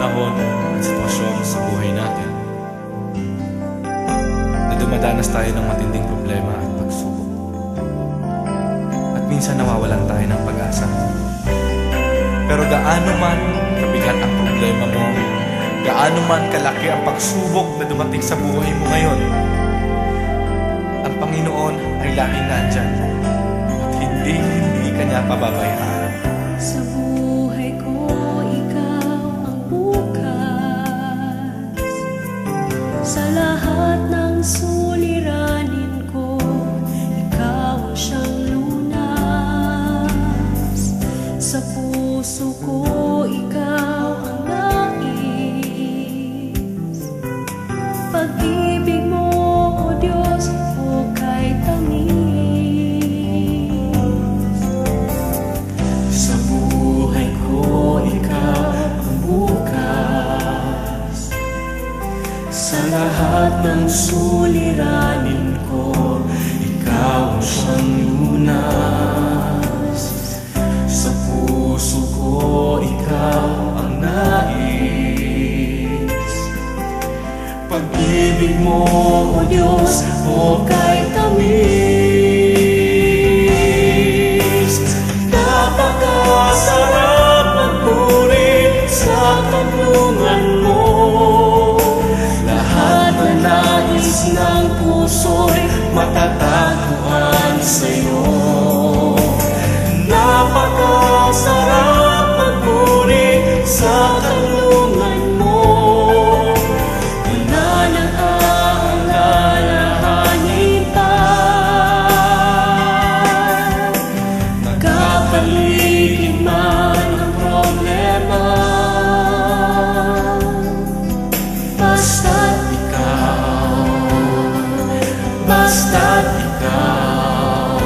panahon at sitwasyon sa buhay natin na dumadanas tayo ng matinding problema at pagsubok. At minsan nawawalan tayo ng pag-asa. Pero gaano man kabigat ang problema mo, gaano man kalaki ang pagsubok na dumating sa buhay mo ngayon, ang Panginoon ay laging nandyan at hindi ka niya pababayaan. Sa buhay ko, ikaw ang bukas. Sa lahat ng suliranin ko, ikaw ang siyang lunas. Sa puso ko, ikaw ang nais. Pag-ibig mo, O Diyos, hukay tamis. Sa buhay ko, ikaw ang bukas. Sa lahat ng suliranin ko, ikaw ang siyang lunas. Sa puso ko, ikaw ang nais. Pag-ibig mo, O Diyos, hukay tamis. Napakasarap magpuri sa tanungan mo. Lahat na nais ng puso'y matatagpuan sa'yo. Napakasarap magpuri sa tanungan mo. Wala nang aalalahanin pa. Nagkapaligid man ang problema, basta't ikaw, basta't ikaw.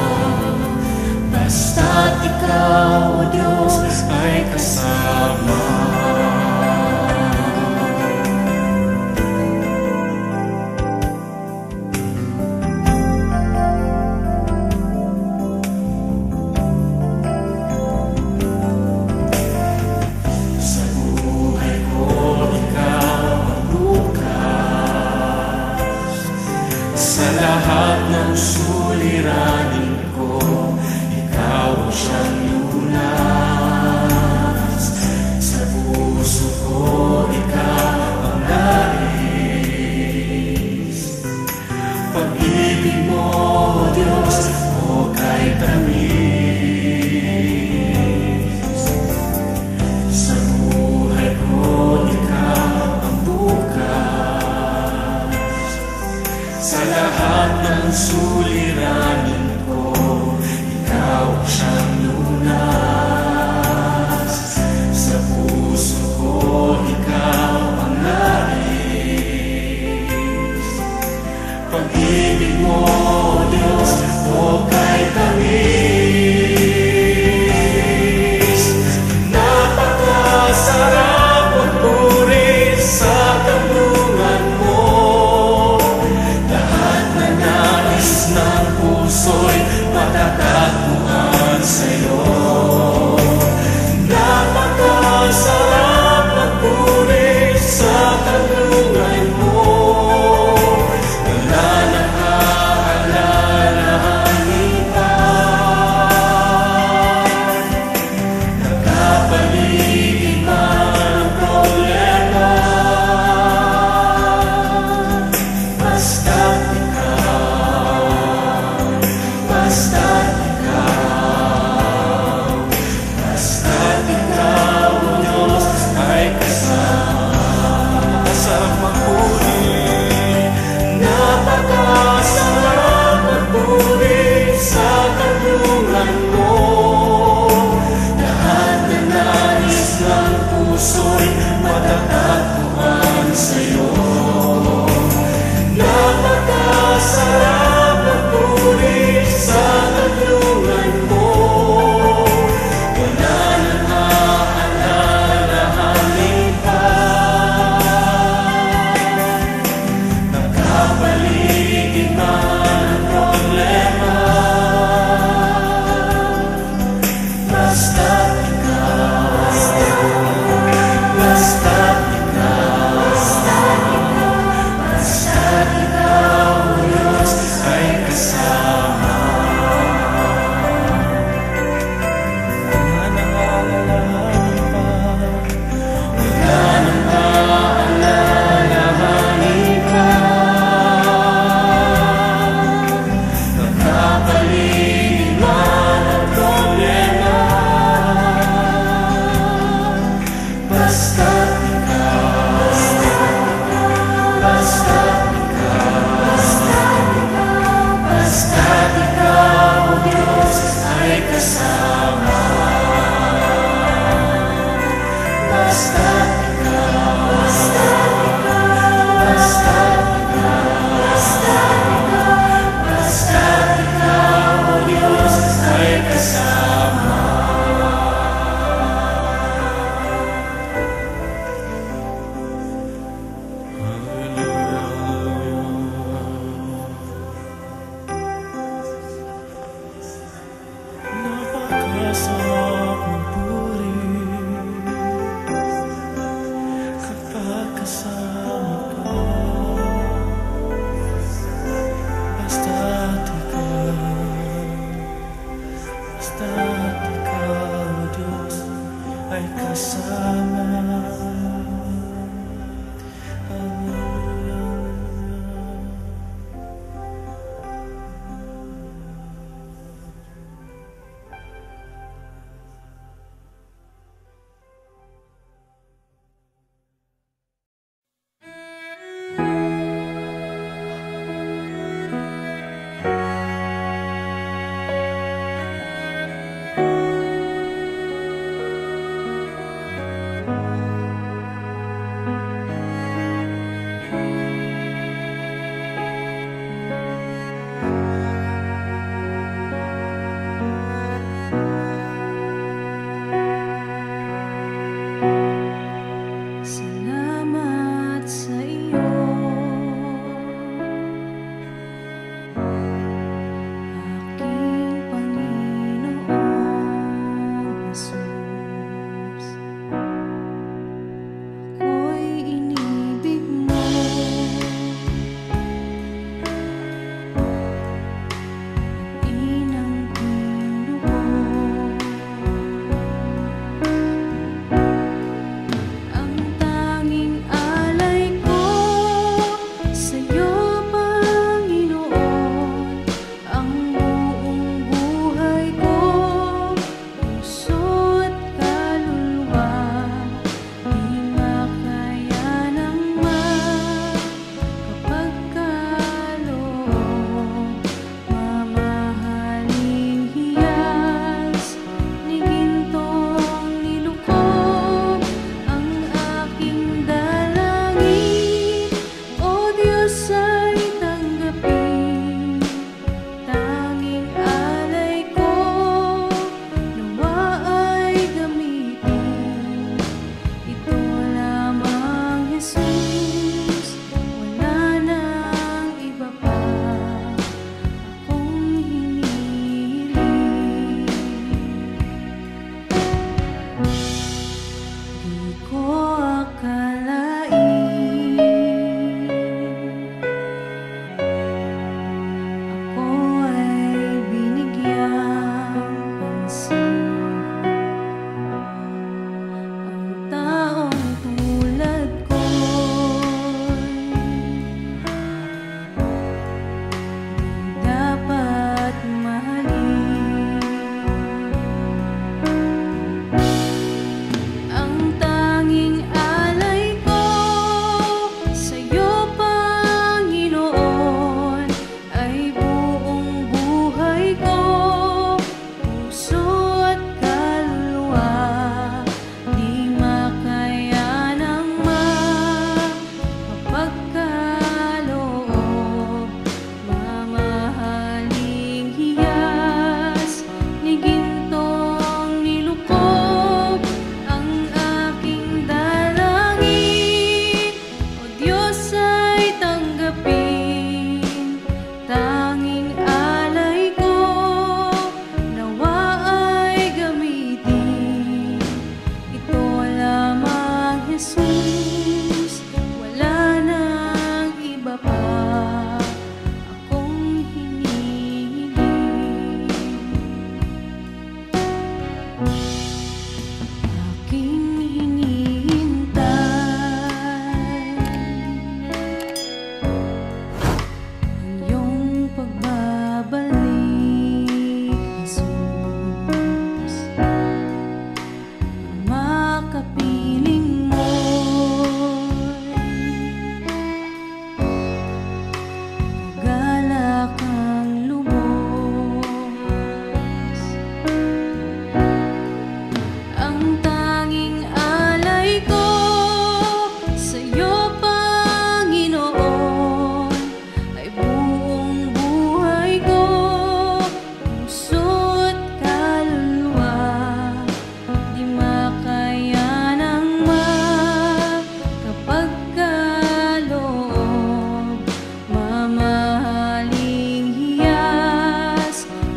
ay kasama.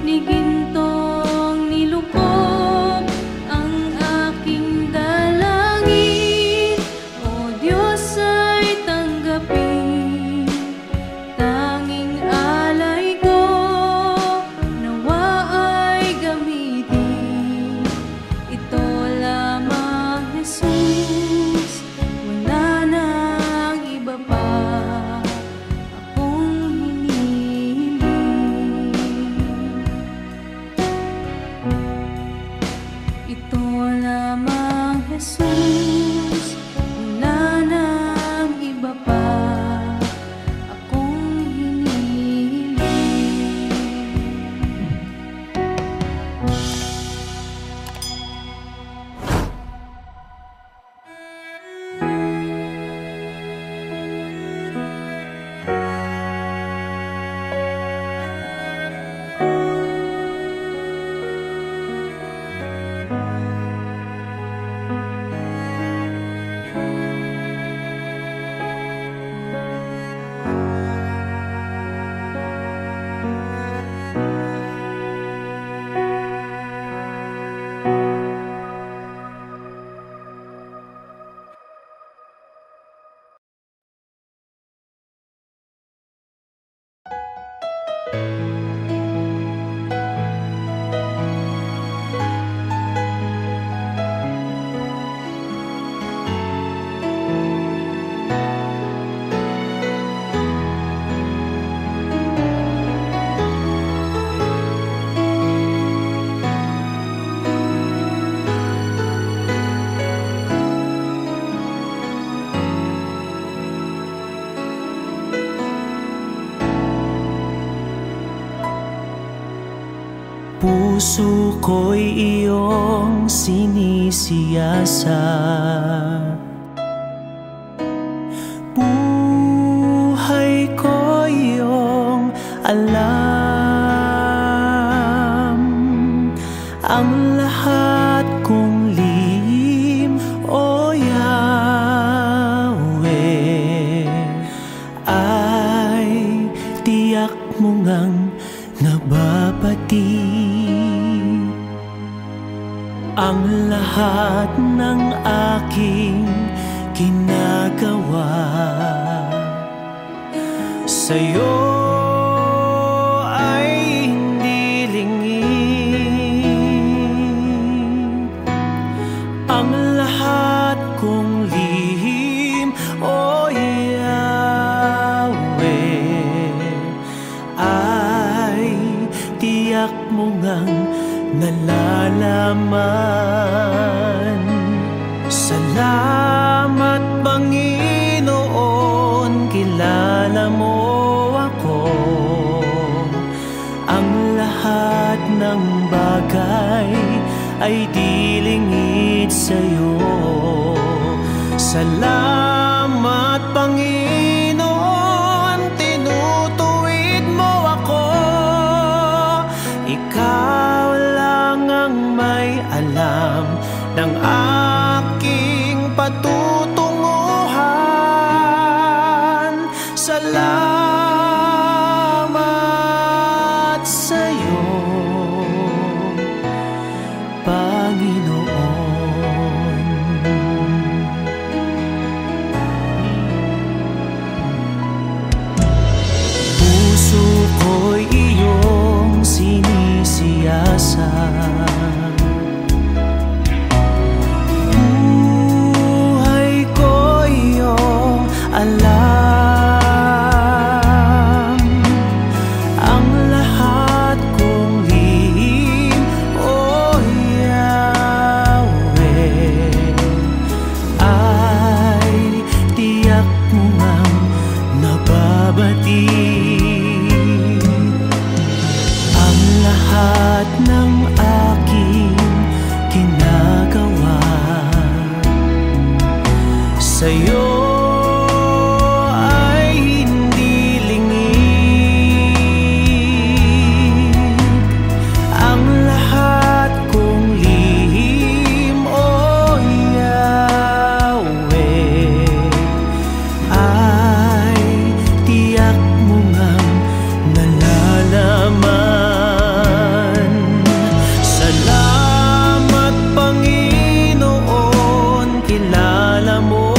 Ni gintong nilukop ang aking Jesus, wala nang iba pa akong hinihiling. Ito lamang, Jesus, wala nang iba pa akong hinihiling. Puso ko'y iyong sinisiyasat, buhay ko'y iyong alam. Ang lahat kong lihim, O Yahweh, ay tiyak mo ngang nababati. Ang lahat ng aking ginagawa sa'yo ay hindi lingid. Ang lahat kong lihim, O Yahweh, ay tiyak mo ngang nalalaman. Salamat, Panginoon, kilala mo ako. Ang lahat ng bagay ay di lingid sa'yo. Salamat, Panginoon, tinutuwid mo ako. Ikaw lang ang may alam ng aking patutunguhan. Salamat sa'yo, Panginoon. Puso ko'y iyong sinisiyasat, alam. Ang lahat kong lihim, O Yahweh, ay tiyak mo ngang nababati. Ang lahat ng aking ginagawa sa'yo kilala mo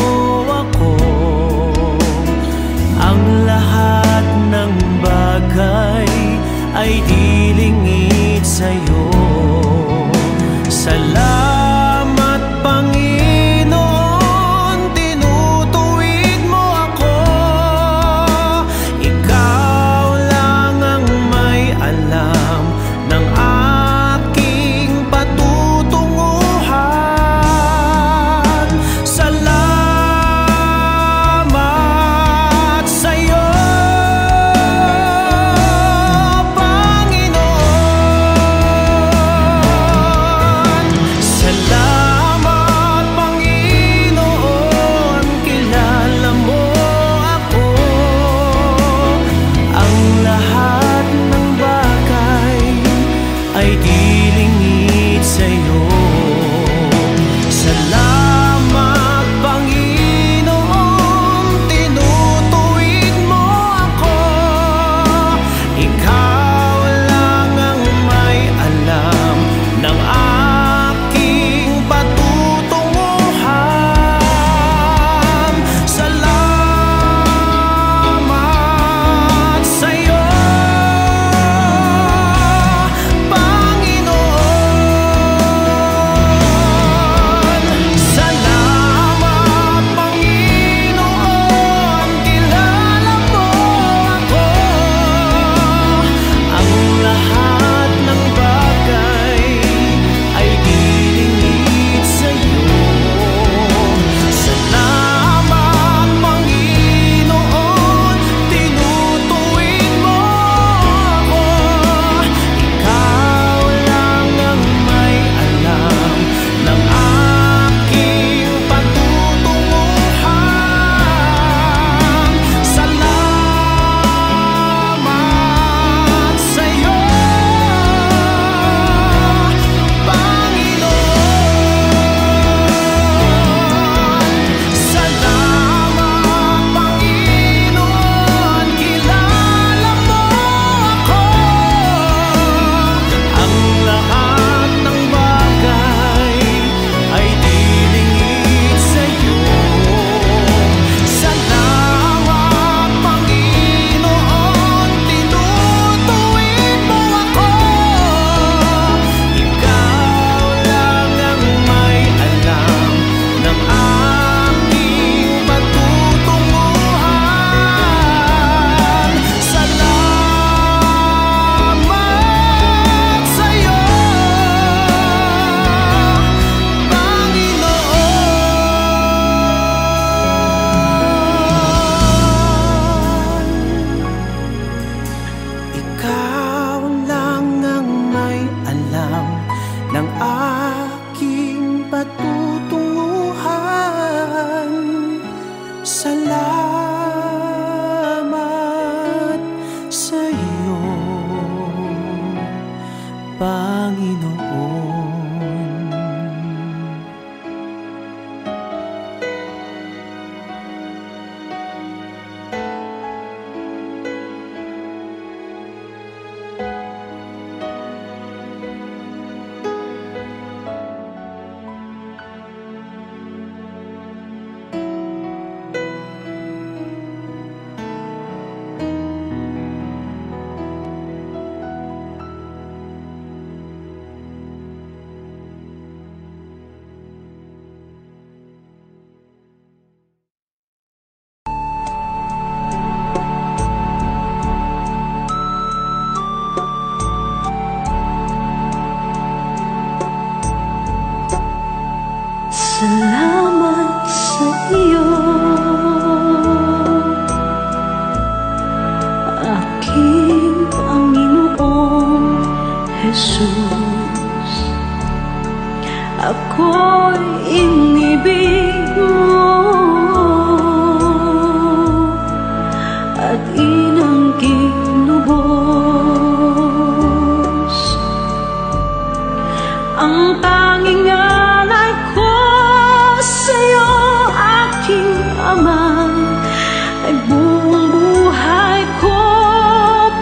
patutunguhan. Salamat sa iyo, Panginoon. Salamat sa iyo, aking Panginoong Jesus. Ako'y inibig mo at inangking lubos. Ang tanging alay ko sa'yo, aking Ama, ay buong buhay ko,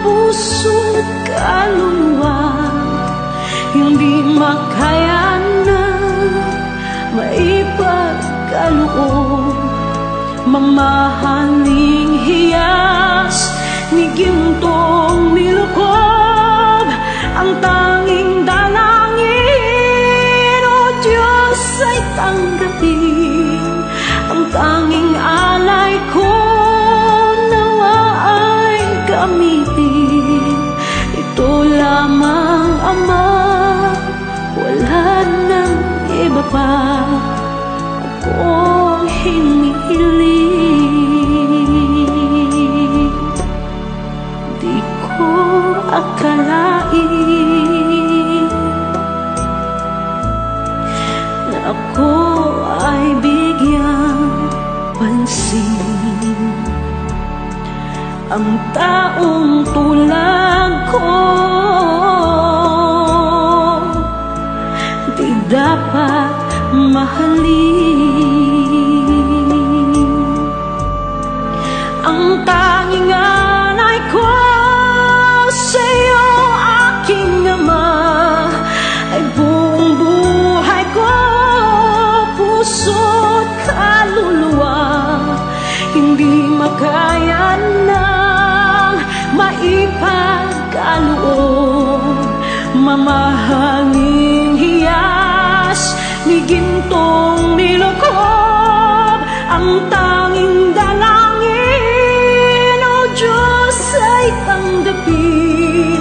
puso't kaluluwa. Hindi makaya na maipagkaloob, mamahaling hiyas ni gintong nilukob. Ang tanging dalangin, O Diyos, ay tanggapin. Ang tanging alay ko, nawa ay gamitin. Ito lamang, Ama, wala nang iba pa akong hinihiling. Di ko akalain na ako ay bigyang pansin. Ang taong tulad ko di dapat mahalin. Ang tanging alay ko sa'yo, aking Ama, ay buong buhay ko, puso't kaluluwa. Hindi makaya nang maipagkaloob, mamahaling hiyas ni gintong nilukob. Ang tanging dalangin, O Diyos, ay tanggapin.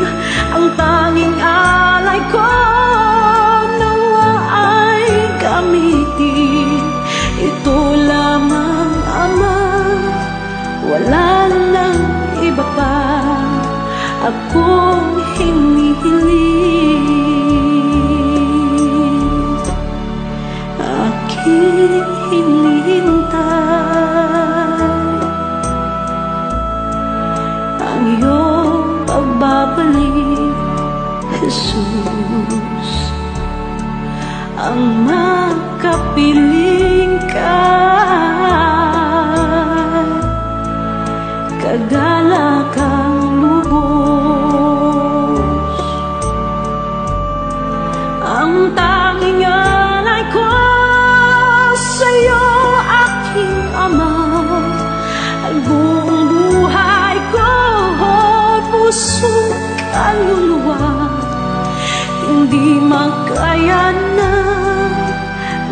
Ang tanging alay ko, nawa ay gamitin. Ito lamang, Ama, wala nang iba pa akong hinihiling. Aking hinihintay ang iyong pagbabalik, Jesus. Ang makapiling ka, kagalakang lubos. Ang tanging alay ko sa'yo, aking Ama, ay buong buhay ko, puso't kaluluwa. Hindi makaya na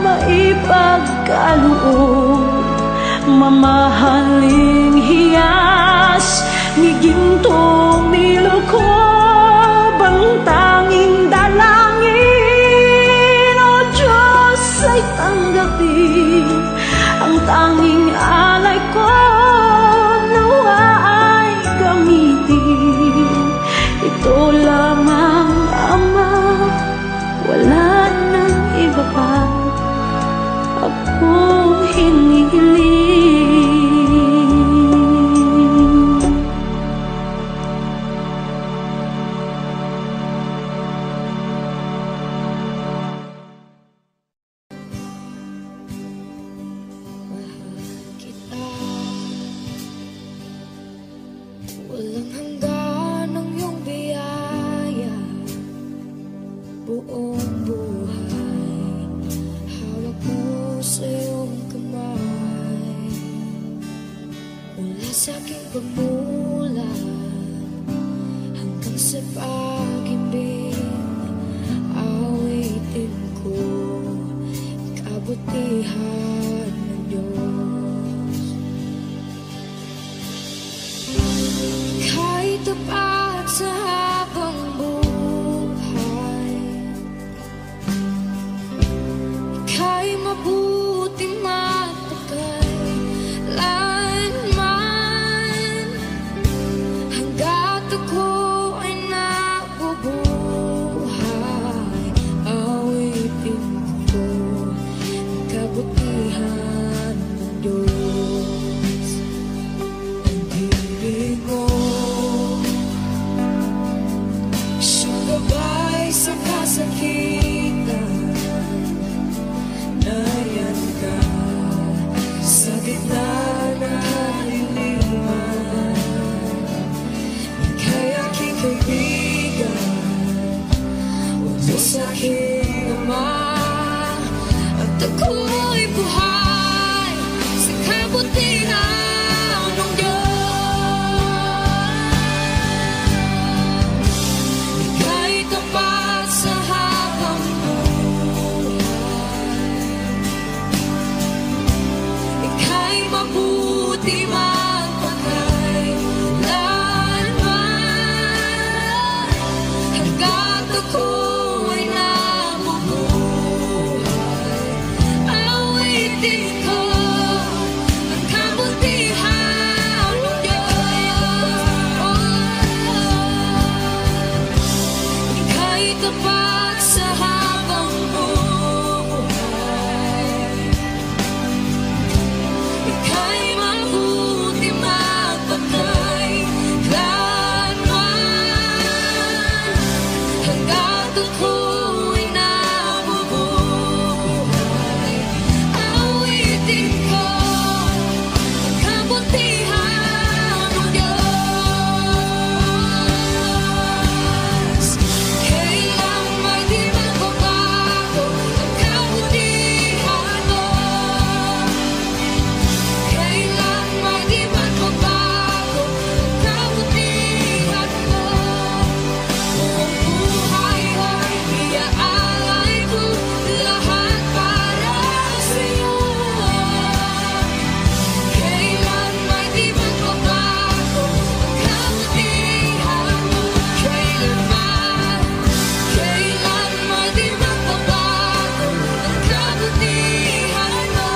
maipagkaloob, mamahaling hiyas ni gintong nilukob. Ang tanging dalangin, O Diyos, ay tanggapin. Ang tanging alay ko, nawa ay gamitin. Ito lamang, Ama, wala nang iba pa Walang hanggan ang iyong biyaya, buong buhay hawak mo sa iyong kamay. Mula sa aking pagmulat hanggang sa pag-ibig, awitin ko kabutihan ng Diyos. Kahit tapat sa habang buhay, ika'y mabuti matagal lanman. Hanggat ako ay nabubuhay, awitin ko ang kabutihan ng Diyos. Ang ibig mo siyang gabay sa kasakitan, nayan ka sa gitna ng kaliliman. Ika'y aking kaibigan, huwag mo sa'king ama, at ako'y buhay sa kabutihan ng Diyos. Ika'y tapat sa habang buhay, ika'y mabuti magpakailanman. Hanggat ako ay nabubuhay, awitin ko ang kabutihan ng Diyos. Ika'y tapat sa habang buhay, ika'y mabuti magpakailanman. Hanggat ako'y nabubuhay, awitin ko ang kabutihan ng Diyos. Kailang may di magbabago ang kabutihan mo, kailan may di magbabago ang kabutihan mo. Buong buhay ay iaalay ko lahat para sa'yo. Kailan may di magbabago ang kabutihan mo, kailanman, kailan may di magbabago ang kabutihan mo,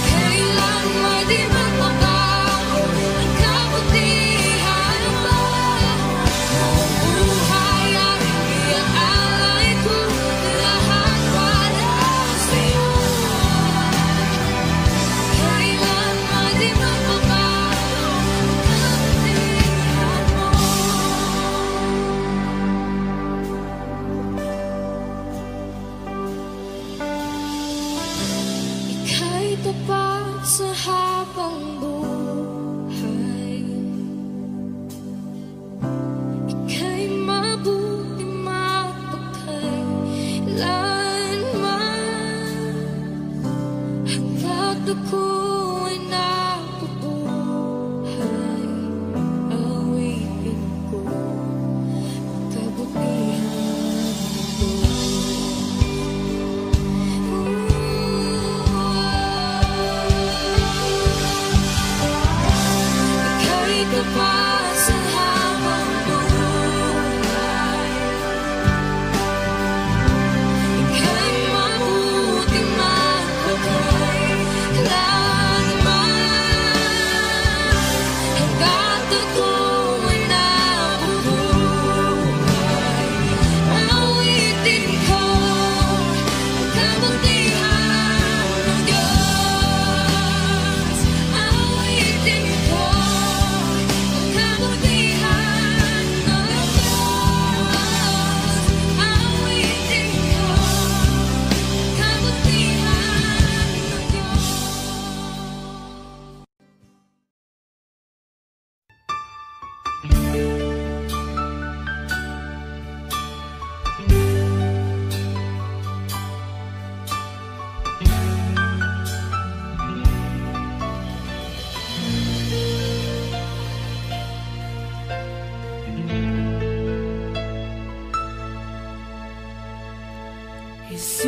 kailan may di magbabago ang kabutihan mo. Buong buhay ay iaalay ko lahat para sa'yo. Kailan may di magbabago ang kabutihan mo. Ika'y tapat sa habang buhay, ika'y mabuti magpakailanman. Hanggat ako'y nabubuhay, awitin ko ang kabutihan ng Ika'y tapat sa habang buhay, ika'y mabuti magpakailanman.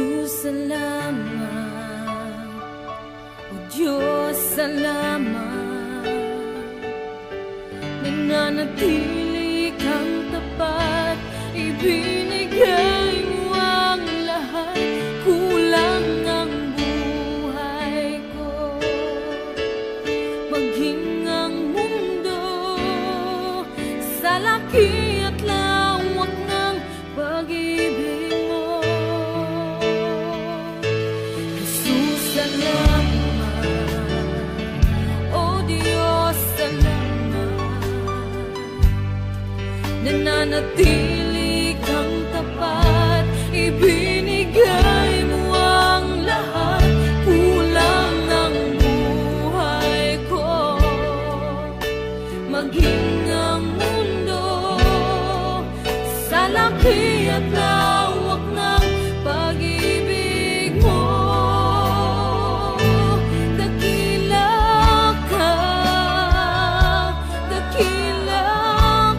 Jesus, salamat. O Diyos, salamat. Nananatili kang tapat, ibinigay mo ang lahat. Kulang ang buhay ko, maging ang mundo sa laki at lawak ng pag-ibig mo. Jesus, salamat. O Diyos, salamat. Nananatili kang tapat, ibinigay mo ang lahat. Kulang ang buhay ko, maging ang mundo sa laki at lawak ng pag-ibig mo. Dakila ka, dakila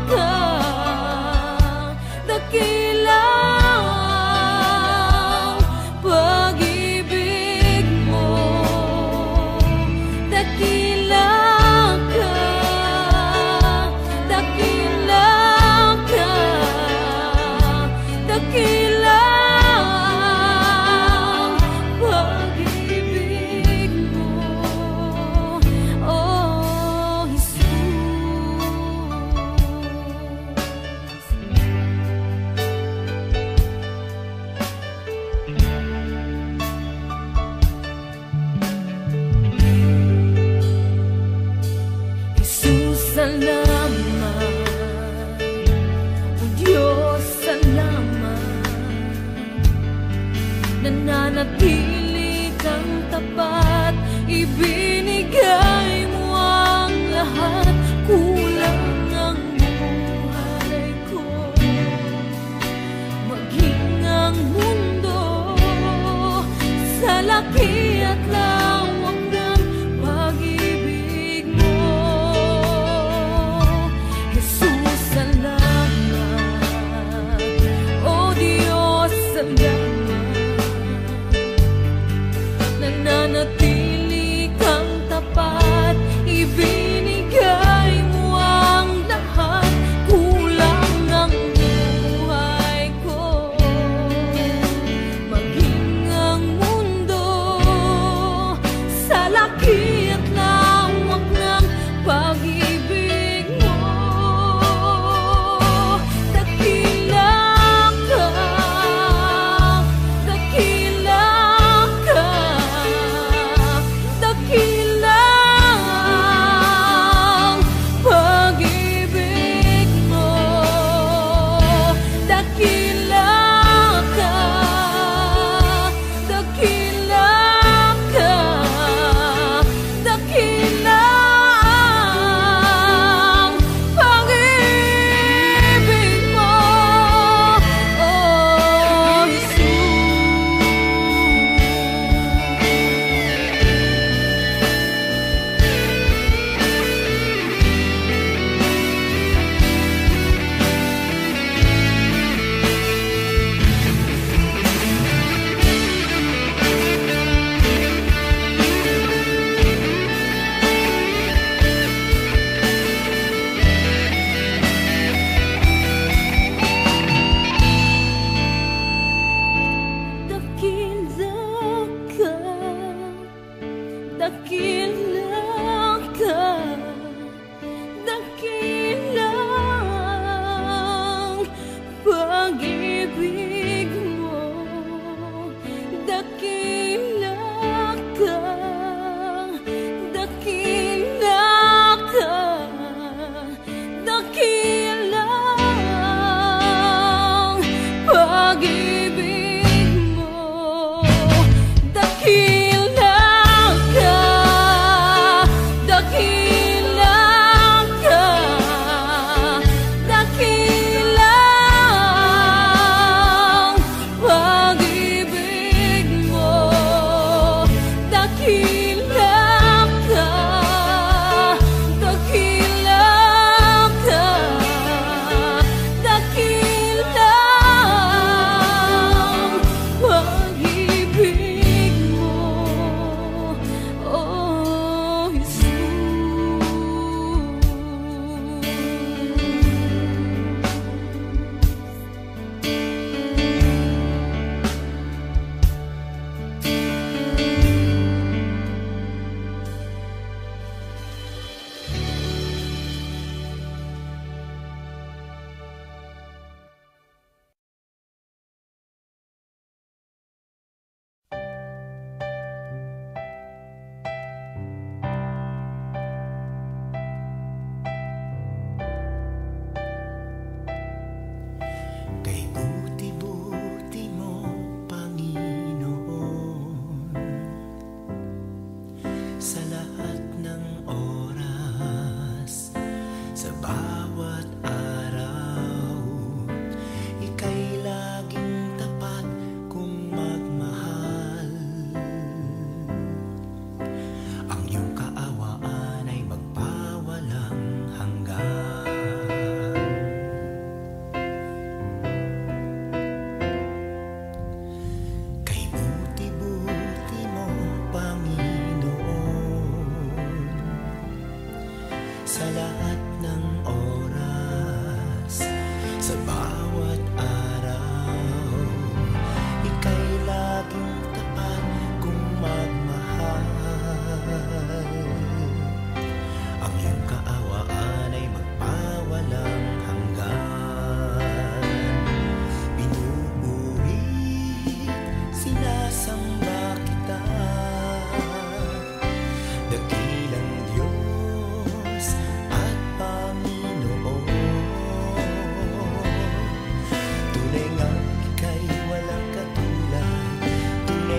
ka, dakila ang pag-ibig mo. Dakila ka, dakila ka, dakila ang pag-ibig mo. Oh, Jesus. Jesus, salamat. O Diyos, salamat. Nananatili kang tapat, ibinigay mo ang lahat. Kulang ang buhay ko, maging ang mundo sa laki at lawak ng pag-ibig mo. Jesus, salamat. O Diyos, salamat. Nananatili kang tapat, ibinigay mo ang lahat. Kulang ang buhay ko, maging ang mundo sa laki at lawak ng pag-ibig mo. Dakila ka, dakila ka, dakila ang pag-ibig mo. Dakila ka, dakila ka, dakila ang pag-ibig mo. Oh, dakila ka, dakila ka, dakila ang pag-ibig mo. Dakila ka, dakila ka, dakila ang pag-ibig mo. Dakila ka, dakila ka, dakila ang pag-ibig mo.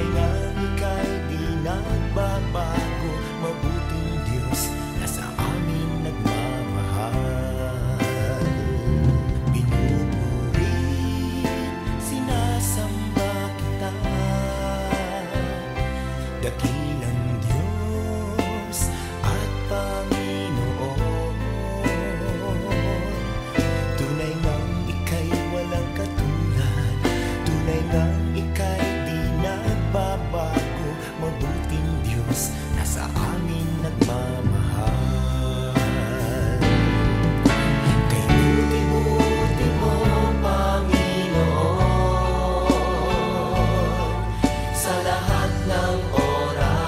Tunay nga ika'y di nagbabago, mabuting Diyos na sa amin nagmamahal. Pinupuri, sinasamba kita, dakilang Diyos at Panginoon. Tunay ngang ika'y walang katulad, tunay ngang ika'y di nagbabago, mabuting Diyos na sa amin nagmamahal. Kay buti-buti mo, Panginoon, sa lahat ng oras.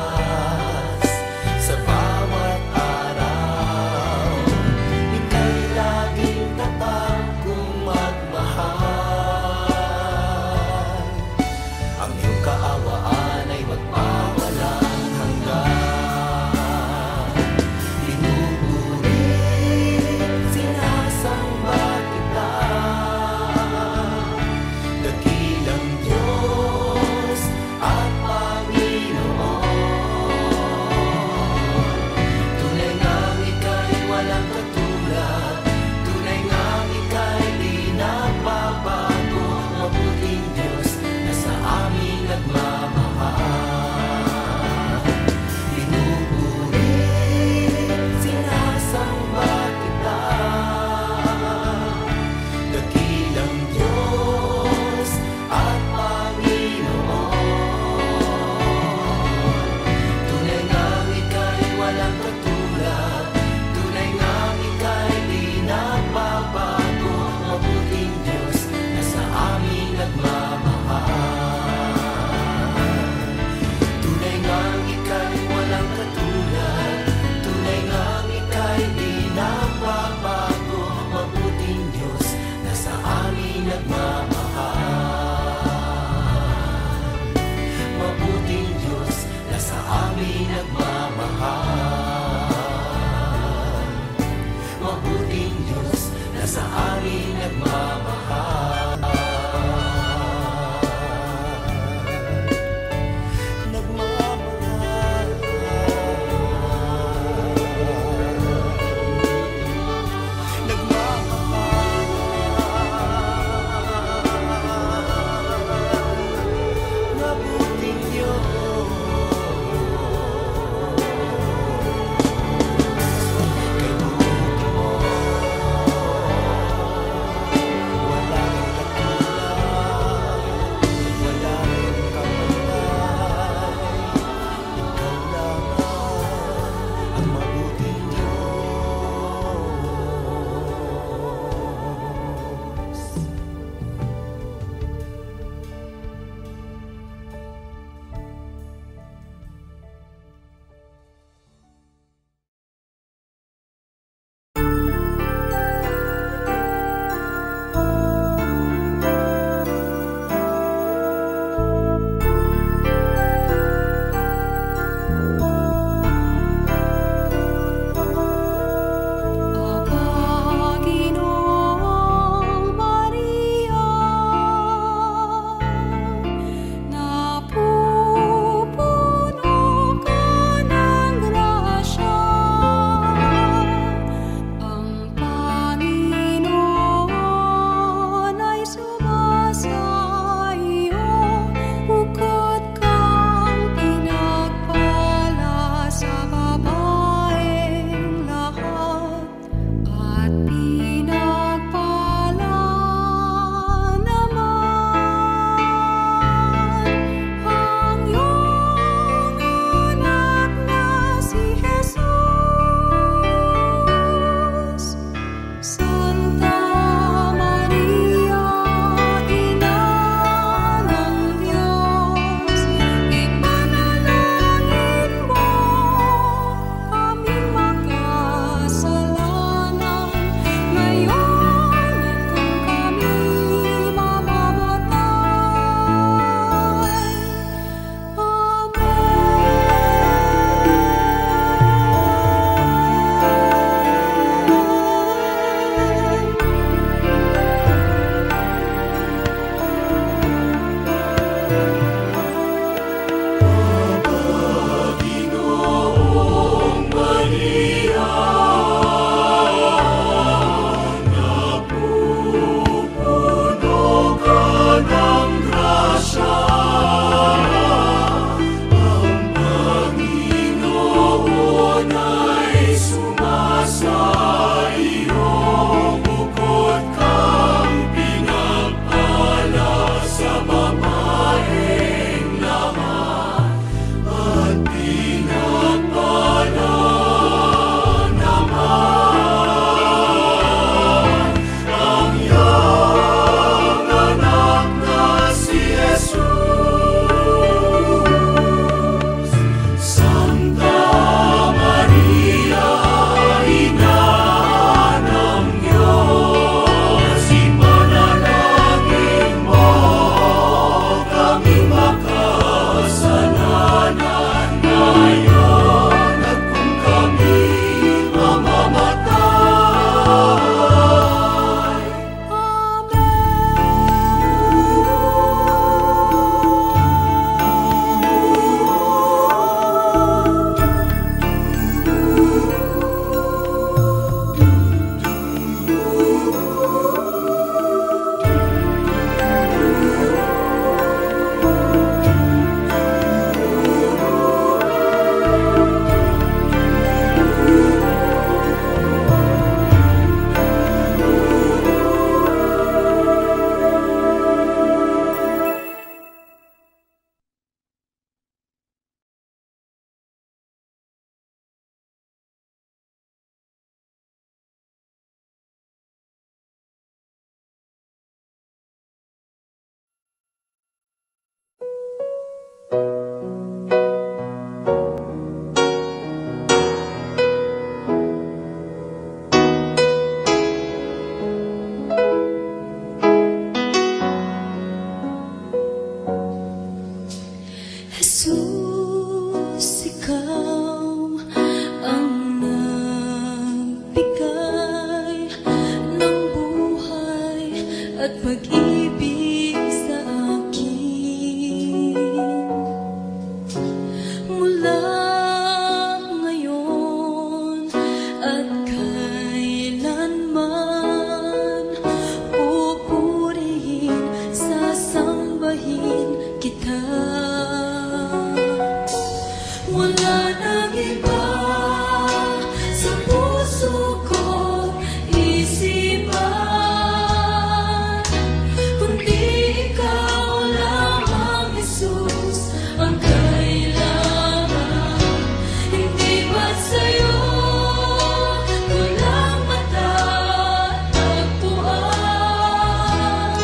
Jesus, ikaw ang nagbigay ng buhay at pag-ibig sa akin. Mula ngayon at kailanman, pupurihin, sasambahin kita. Wala nang iba sa puso ko isipan, kundi ikaw lamang, Jesus, ang kailangan. Hindi ba't sa'yo ko lang matatagpuan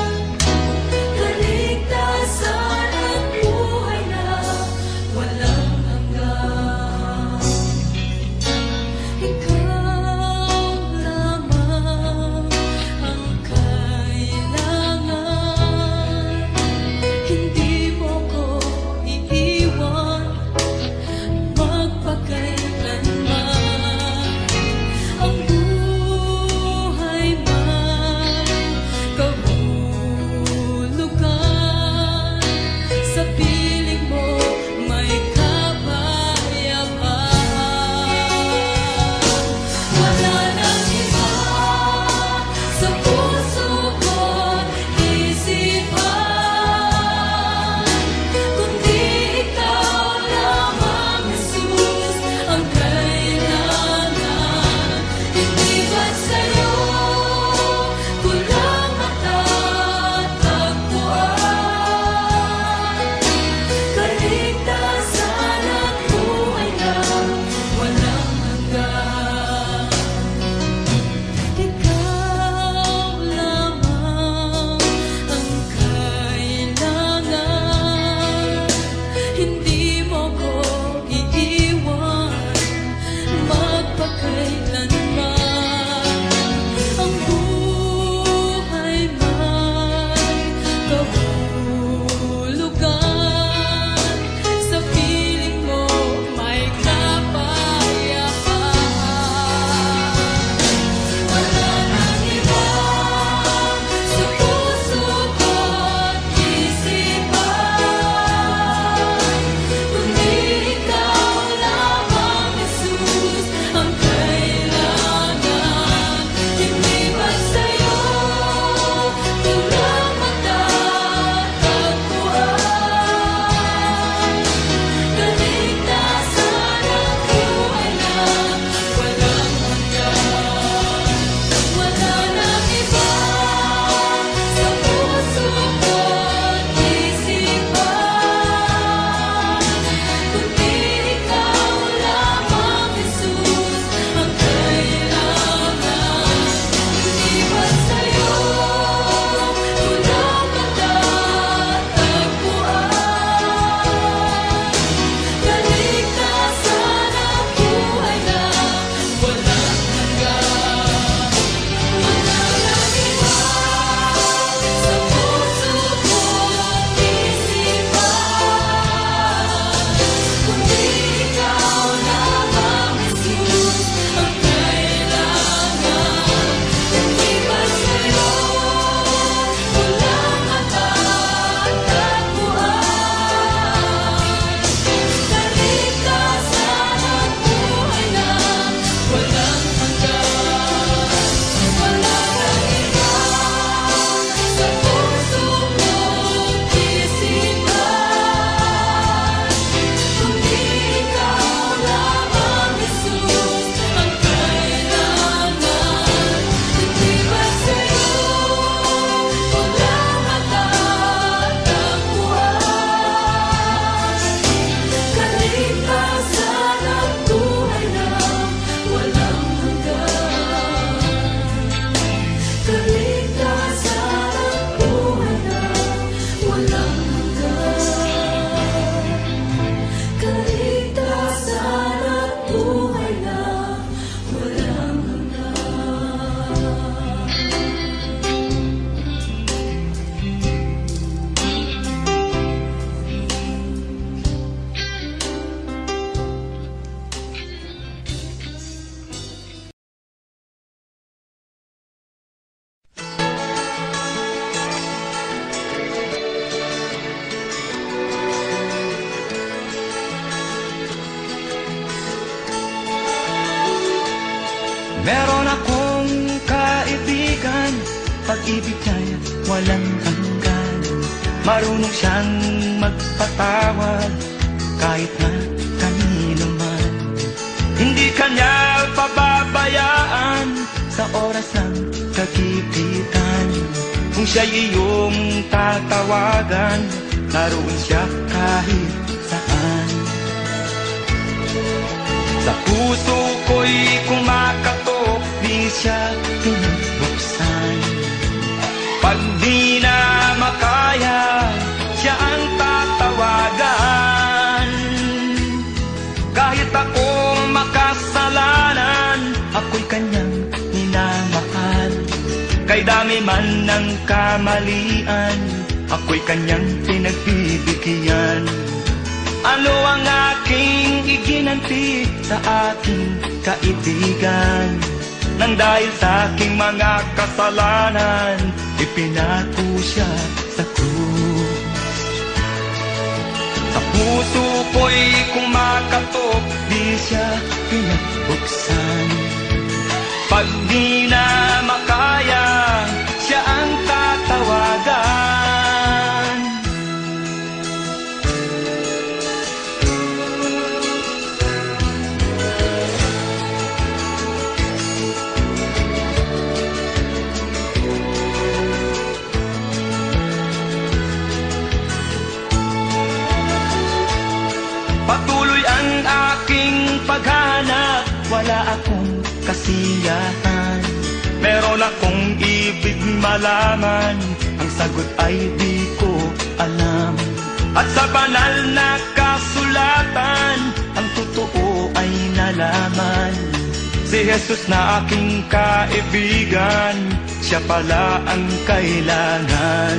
kaligtasan at buhay na walang hanggan. Meron akong kaibigan, pag-ibig niya'y walang hanggan. Marunong siyang magpatawad kahit na kanino man. Hindi kanya pababayaan sa oras ng kagipitan. Kung siya'y iyong tatawagan, naroon siya kahit saan. Sa puso ko'y kumakatok, di siya pinubuksan. Pag di na makaya, siya ang tatawagan. Kahit akong makasalanan, ako'y kanyang minamahal. Kay dami man ng kamalian, ako'y kanyang pinagbibigyan. Ano ang aking iginanti sa aking kaibigan? Nang dahil sa aking mga kasalanan, ipinako siya sa krus. Sa puso ko'y kumakatok, di siya pinagbuksan. Pag di na makaya, siya ang tatawagan. Patuloy ang aking paghanap, wala akong kasiyahan. Meron akong ibig malaman, ang sagot ay di ko alam. At sa banal na kasulatan, ang totoo ay nalaman. Si Jesus na aking kaibigan, siya pala ang kailangan.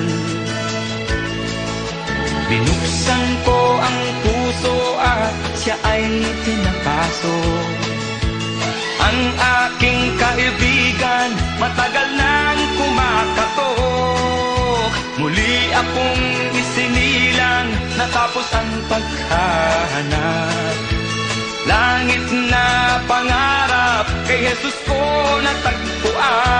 Binuksan ko ang puso at siya ay pinapasok. Ang aking kaibigan, matagal nang kumakatok. Muli akong isinilang, natapos ang paghahanap. Langit na pangarap, kay Jesus ko natagpuan.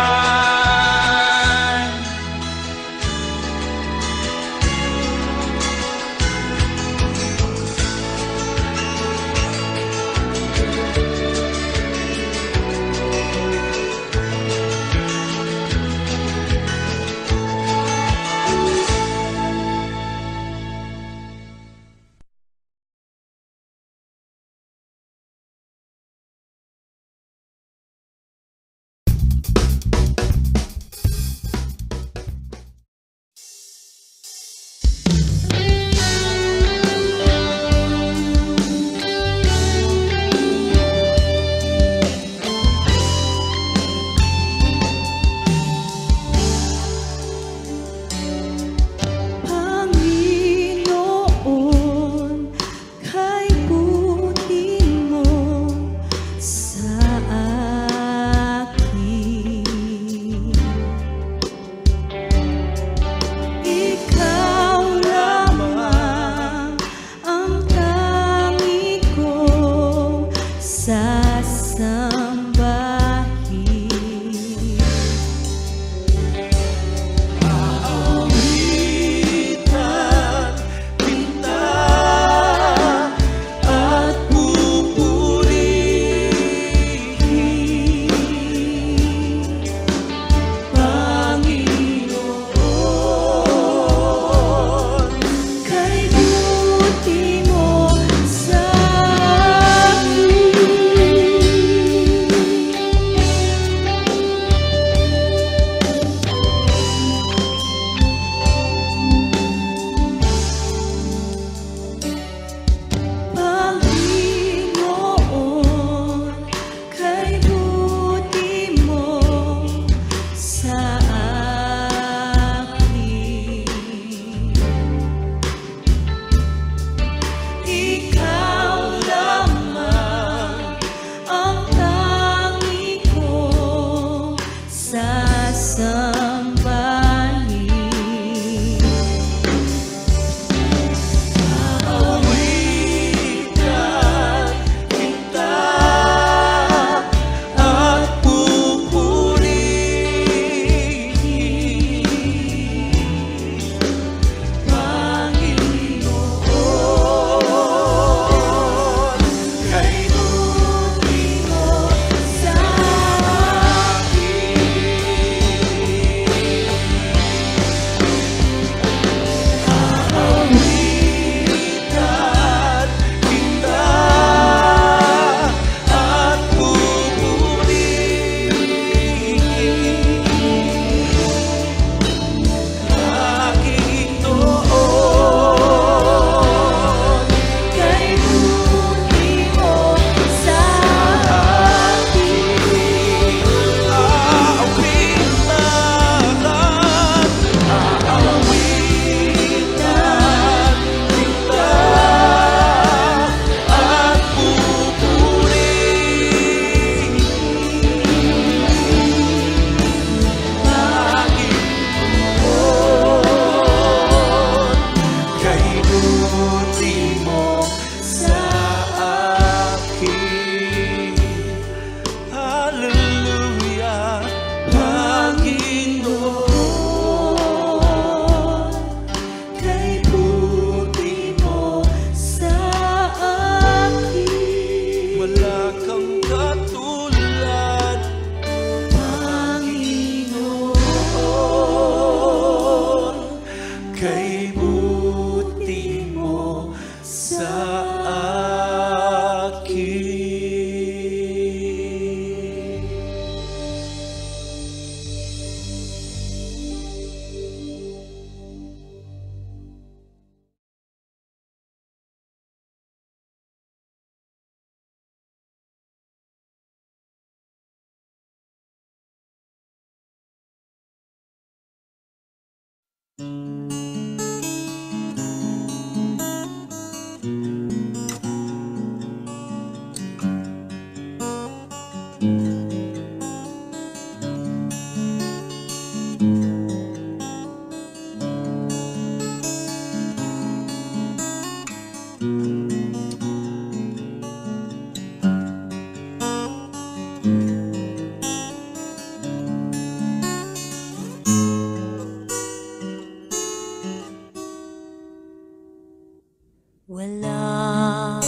Wala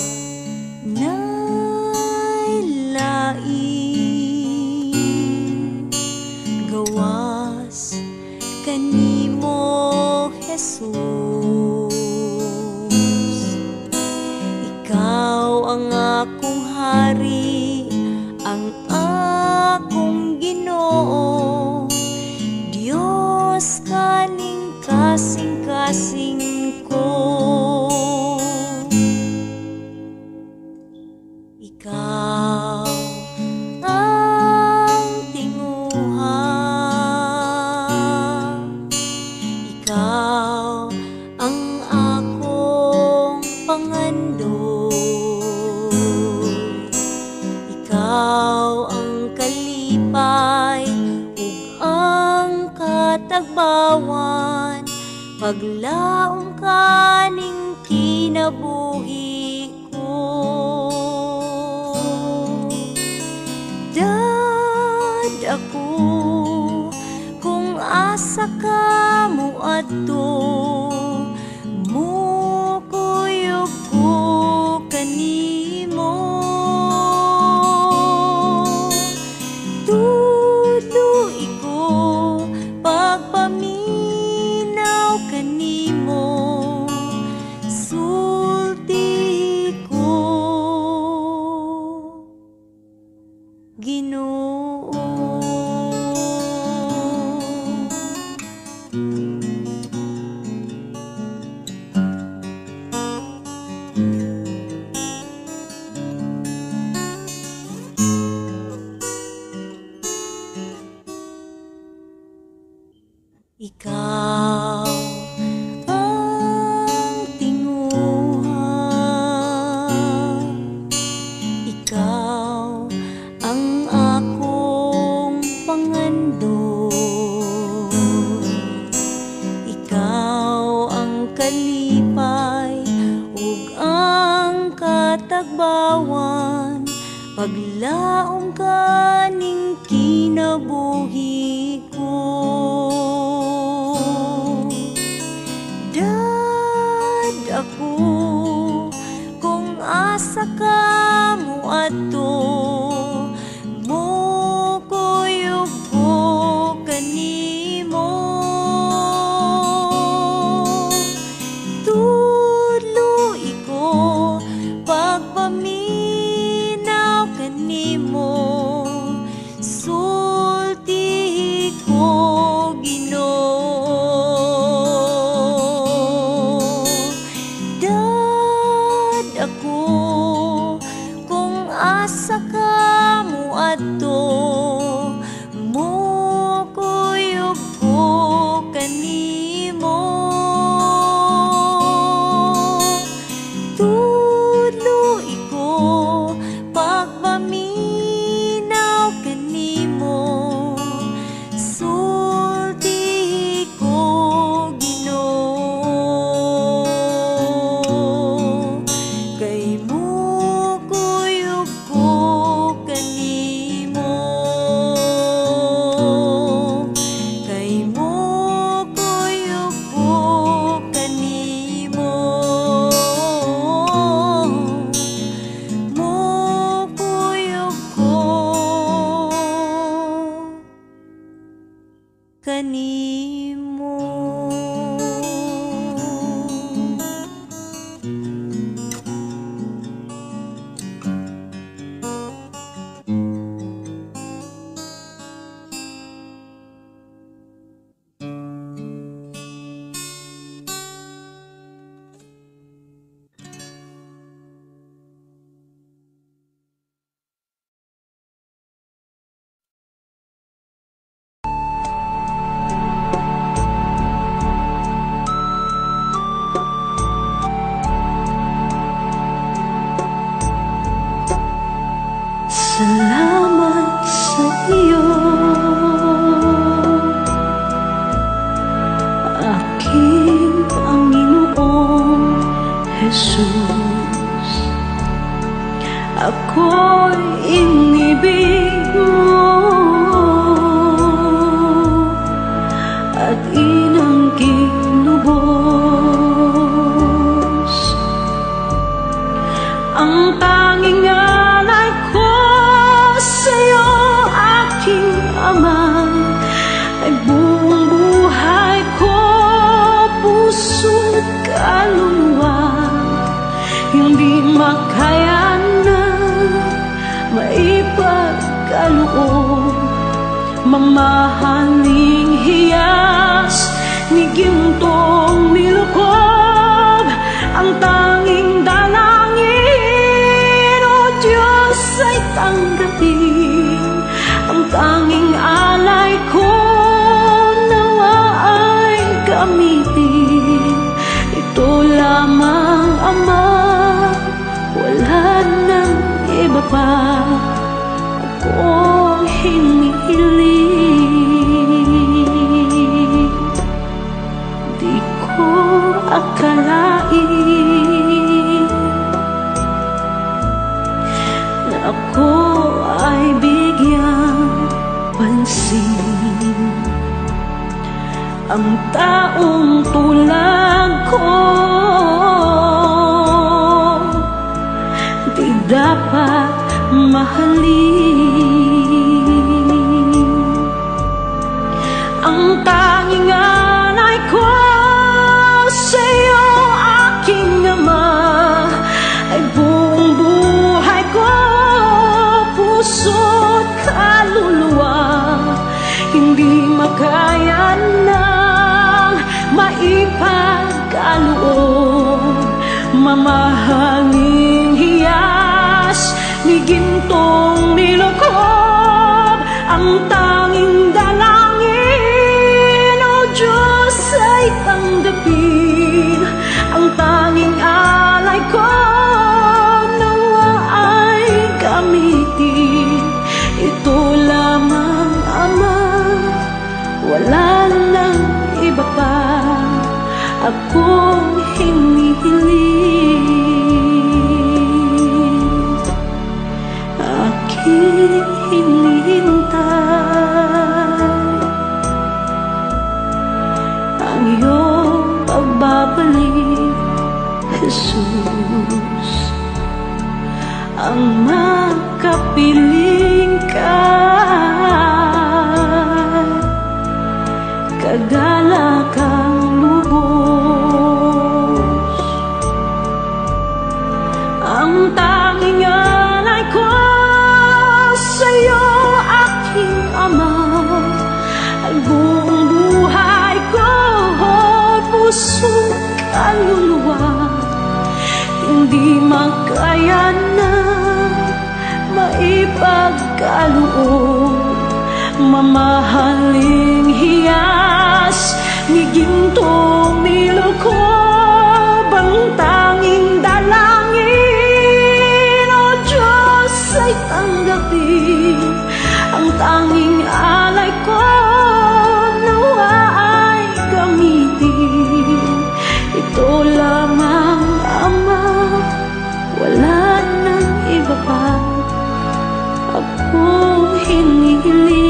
nailain gawas kanimo Jesus. Ikaw ang akong hari, ang akong Ginoo, Diyos kaning kasing-kasing ko. Ikaw ang tinguha, ikaw ang akong pangandoy, ikaw ang kalipay ug ang katagbawan, paglaom kaning kinabuhi ko. Ako kung asa ka mo adto, mukuyog ko kanimo. Tuloy ko pagpaminaw kanimo, sulti ko Ginoo. Ikaw ang tinguha, ikaw ang akong pangandoy, ikaw ang kalipay ug ang katagbawan, paglaom kaning kinabuhi ko. Ako kung asa ka mo adto, mukuyog ko kanimo. Tuloy ko pagpaminaw kanimo, sulti ko Ginoo. Ako kung asa Salamat sa iyo, aking Panginoong Jesus. Ako'y inibig mo at inanggit lubos. Ang tanging alay ko sa'yo, aking Ama, ay buong buhay ko, puso't kaluluwa. Hindi makaya na maipagkaloob, mamahaling hiyas ni gintong nilukob. Ang tanging dalangin, O Diyos, ay tanggapin. Ang tanging alay ko, nawa ay gamitin. Ito lamang, Ama, wala nang iba pa akong hinihiling. Di ko akalain na ako ay bigyang pansin. Ang taong tulad ko di dapat mahalin. Ang tanging alay ko sa'yo, aking Ama, ay buong buhay ko, puso't kaluluwa. Hindi makaya nang maipagkaloob, mamahaling hiyas ni gintong nilukob. Ang tanging dalangin, O Diyos, ay tanggapin. Ang tanging alay ko, nawa ay gamitin. Ito lamang, Ama, wala nang iba pa akong hinihiling. Aking hinihintay ang iyong pagbabalik, Jesus. Ang makapiling ka, kagalakang lubos. Ang tanging alay ko sa'yo, aking Ama, ay buong buhay ko, puso't kaluluwa. Hindi makaya na maipagkaloob, mamahaling hiyas ni gintong nilukob. Ang tanging dalangin, O Diyos, ay tanggapin. Ang tanging alay ko, nawa ay gamitin. Ito lamang, Ama, wala nang iba pa akong hinihiling.